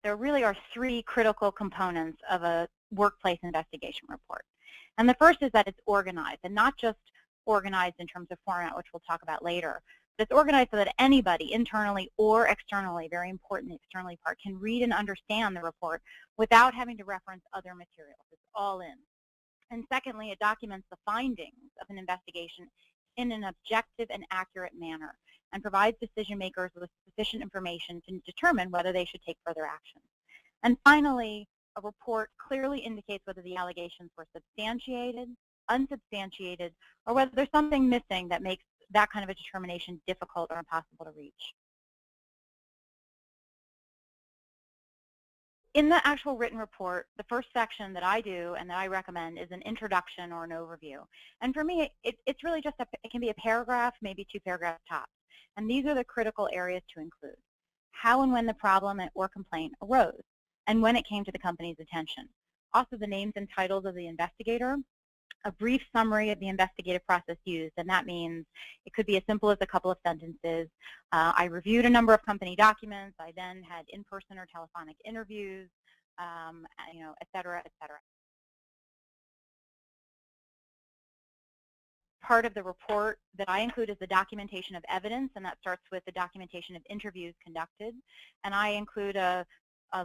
There really are three critical components of a workplace investigation report. And the first is that it's organized, and not just organized in terms of format, which we'll talk about later, but it's organized so that anybody, internally or externally, very important, the externally part, can read and understand the report without having to reference other materials. It's all in. And secondly, it documents the findings of an investigation in an objective and accurate manner, and provides decision makers with sufficient information to determine whether they should take further action. And finally, a report clearly indicates whether the allegations were substantiated, unsubstantiated, or whether there's something missing that makes that kind of a determination difficult or impossible to reach. In the actual written report, the first section that I do and that I recommend is an introduction or an overview. And for me, it's really just, it can be a paragraph, maybe 2 paragraphs tops. And these are the critical areas to include: how and when the problem or complaint arose, and when it came to the company's attention. Also, the names and titles of the investigator, a brief summary of the investigative process used, and that means it could be as simple as a couple of sentences. I reviewed a number of company documents. I then had in-person or telephonic interviews, et cetera, et cetera. Part of the report that I include is the documentation of evidence, and that starts with the documentation of interviews conducted. And I include a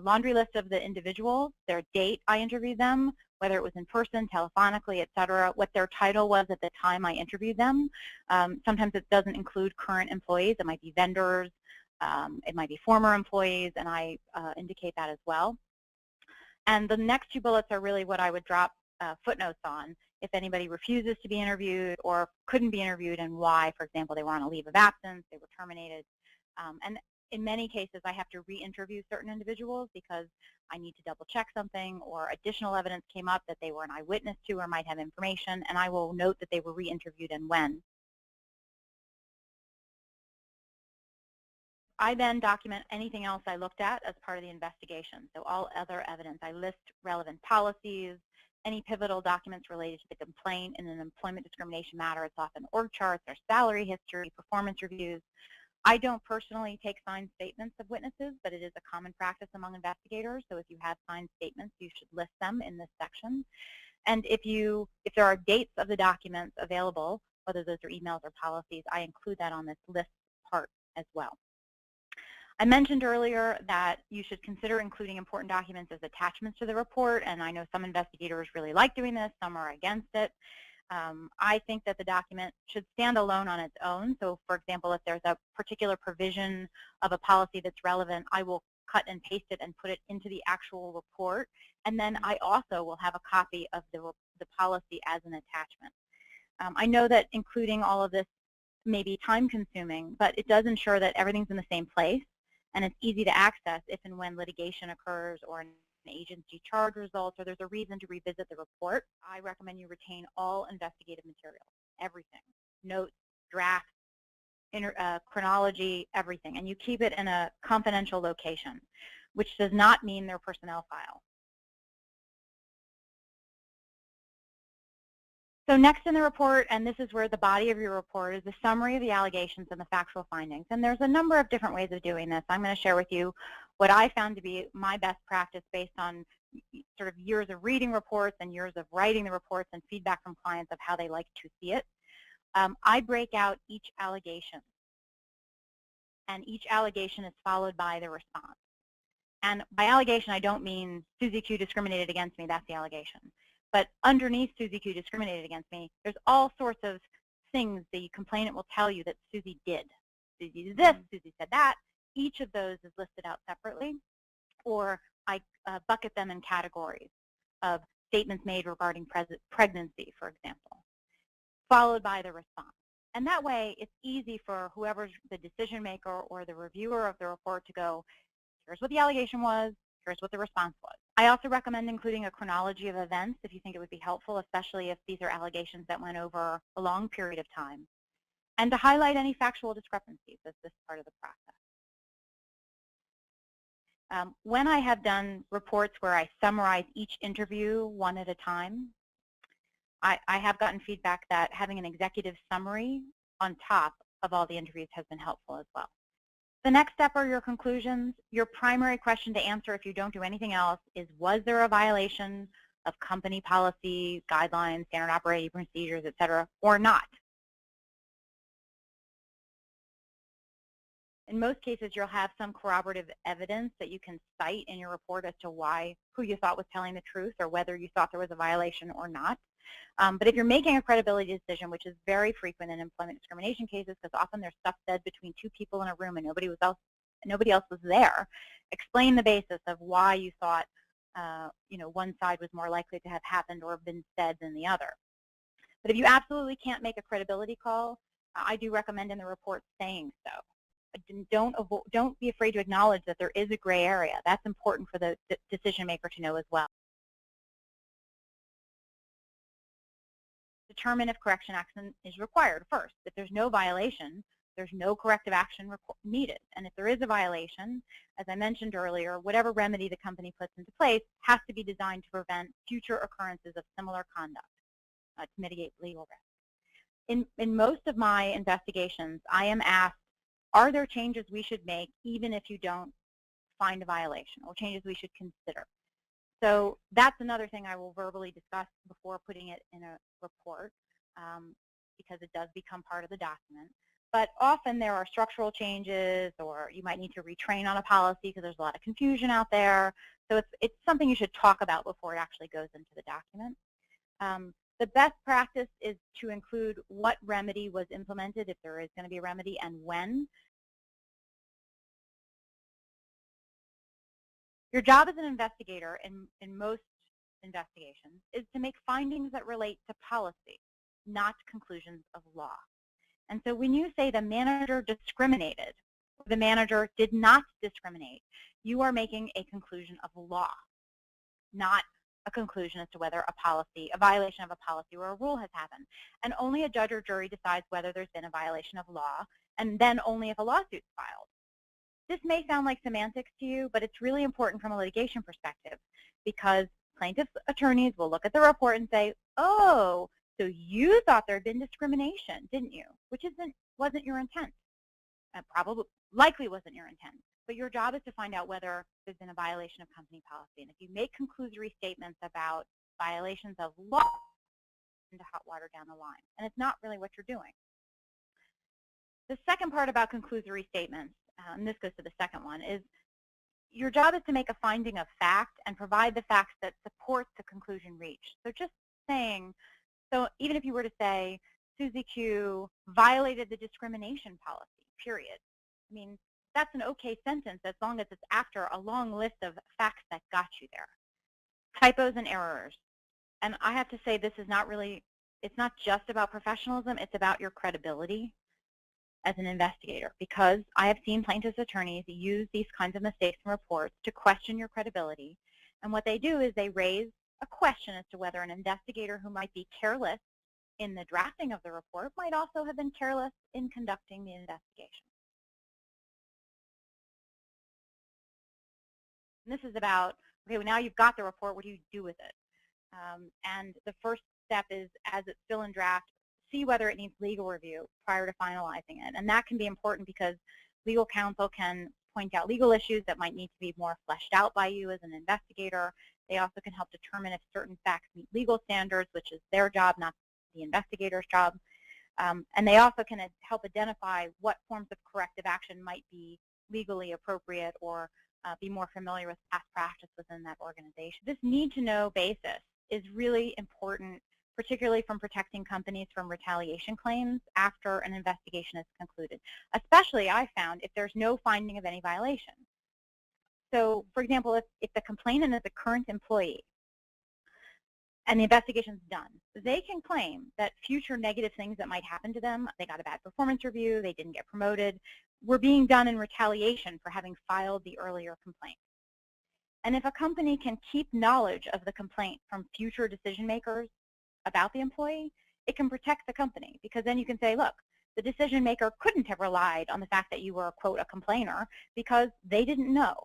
laundry list of the individuals, their date I interviewed them, whether it was in person, telephonically, et cetera, what their title was at the time I interviewed them. Sometimes it doesn't include current employees. It might be vendors. It might be former employees, and I indicate that as well. And the next 2 bullets are really what I would drop footnotes on if anybody refuses to be interviewed or couldn't be interviewed, and why. For example, they were on a leave of absence, they were terminated. And in many cases, I have to re-interview certain individuals because I need to double check something, or additional evidence came up that they were an eyewitness to or might have information, and I will note that they were re-interviewed and when. I then document anything else I looked at as part of the investigation, so all other evidence. I list relevant policies, any pivotal documents related to the complaint. In an employment discrimination matter, it's often org charts, or salary history, performance reviews. I don't personally take signed statements of witnesses, but it is a common practice among investigators. So if you have signed statements, you should list them in this section. And if there are dates of the documents available, whether those are emails or policies, I include that on this list part as well. I mentioned earlier that you should consider including important documents as attachments to the report, and I know some investigators really like doing this, some are against it. I think that the document should stand alone on its own. So, for example, if there's a particular provision of a policy that's relevant, I will cut and paste it and put it into the actual report. And then I also will have a copy of the policy as an attachment. I know that including all of this may be time-consuming, but it does ensure that everything's in the same place, and it's easy to access if and when litigation occurs, or an agency charge results, or there's a reason to revisit the report. I recommend you retain all investigative materials, everything, notes, drafts, chronology, everything, and you keep it in a confidential location, which does not mean their personnel file. So next in the report, and this is where the body of your report is, the summary of the allegations and the factual findings. And there's a number of different ways of doing this. I'm going to share with you what I found to be my best practice based on sort of years of reading reports and years of writing the reports and feedback from clients of how they like to see it. I break out each allegation, and each allegation is followed by the response. And by allegation, I don't mean Susie Q discriminated against me, that's the allegation. But underneath Susie Q discriminated against me, there's all sorts of things the complainant will tell you that Susie did. Susie did this, Susie said that. Each of those is listed out separately, or I bucket them in categories of statements made regarding pregnancy, for example, followed by the response. And that way, it's easy for whoever's the decision maker or the reviewer of the report to go, here's what the allegation was, here's what the response was. I also recommend including a chronology of events if you think it would be helpful, especially if these are allegations that went over a long period of time, and to highlight any factual discrepancies as this part of the process. When I have done reports where I summarize each interview one at a time, I have gotten feedback that having an executive summary on top of all the interviews has been helpful as well. The next step are your conclusions. Your primary question to answer if you don't do anything else is, was there a violation of company policy, guidelines, standard operating procedures, et cetera, or not? In most cases, you'll have some corroborative evidence that you can cite in your report as to who you thought was telling the truth or whether you thought there was a violation or not. But if you're making a credibility decision, which is very frequent in employment discrimination cases, because often there's stuff said between two people in a room and nobody else was there, explain the basis of why you thought one side was more likely to have happened or been said than the other. But if you absolutely can't make a credibility call, I do recommend in the report saying so. Don't be afraid to acknowledge that there is a gray area. That's important for the decision maker to know as well. Determine if correction action is required first. If there's no violation, there's no corrective action needed. And if there is a violation, as I mentioned earlier, whatever remedy the company puts into place has to be designed to prevent future occurrences of similar conduct to mitigate legal risk. In most of my investigations, I am asked, are there changes we should make even if you don't find a violation, or changes we should consider? So that's another thing I will verbally discuss before putting it in a report, because it does become part of the document. But often there are structural changes, or you might need to retrain on a policy because there's a lot of confusion out there. So it's something you should talk about before it actually goes into the document. The best practice is to include what remedy was implemented, if there is going to be a remedy, and when. Your job as an investigator in most investigations is to make findings that relate to policy, not conclusions of law. And so when you say the manager discriminated, or the manager did not discriminate, you are making a conclusion of law, not a conclusion as to whether a violation of a policy or a rule has happened. And only a judge or jury decides whether there's been a violation of law, and then only if a lawsuit's filed. This may sound like semantics to you, but it's really important from a litigation perspective, because plaintiffs' attorneys will look at the report and say, oh, so you thought there had been discrimination, didn't you? Which wasn't your intent. Likely wasn't your intent. But your job is to find out whether there's been a violation of company policy. And if you make conclusory statements about violations of law, into hot water down the line. And it's not really what you're doing. The second part about conclusory statements, and this goes to the second one, is your job is to make a finding of fact and provide the facts that support the conclusion reached. So just saying, so even if you were to say, Susie Q violated the discrimination policy, period. I mean, that's an okay sentence as long as it's after a long list of facts that got you there. Typos and errors. And I have to say, this is not really, it's not just about professionalism, it's about your credibility as an investigator, because I have seen plaintiffs' attorneys use these kinds of mistakes in reports to question your credibility. And what they do is they raise a question as to whether an investigator who might be careless in the drafting of the report might also have been careless in conducting the investigation. And this is about, okay, well, now you've got the report, what do you do with it? And the first step is, as it's still in draft, see whether it needs legal review prior to finalizing it. And that can be important because legal counsel can point out legal issues that might need to be more fleshed out by you as an investigator. They also can help determine if certain facts meet legal standards, which is their job, not the investigator's job. And they also can help identify what forms of corrective action might be legally appropriate or be more familiar with past practice within that organization. This need-to-know basis is really important, particularly from protecting companies from retaliation claims after an investigation is concluded, especially, I found, if there's no finding of any violation. So, for example, if the complainant is a current employee and the investigation's done, they can claim that future negative things that might happen to them, they got a bad performance review, they didn't get promoted, were being done in retaliation for having filed the earlier complaint. And if a company can keep knowledge of the complaint from future decision makers about the employee, it can protect the company, because then you can say, look, the decision maker couldn't have relied on the fact that you were, quote, a complainer, because they didn't know.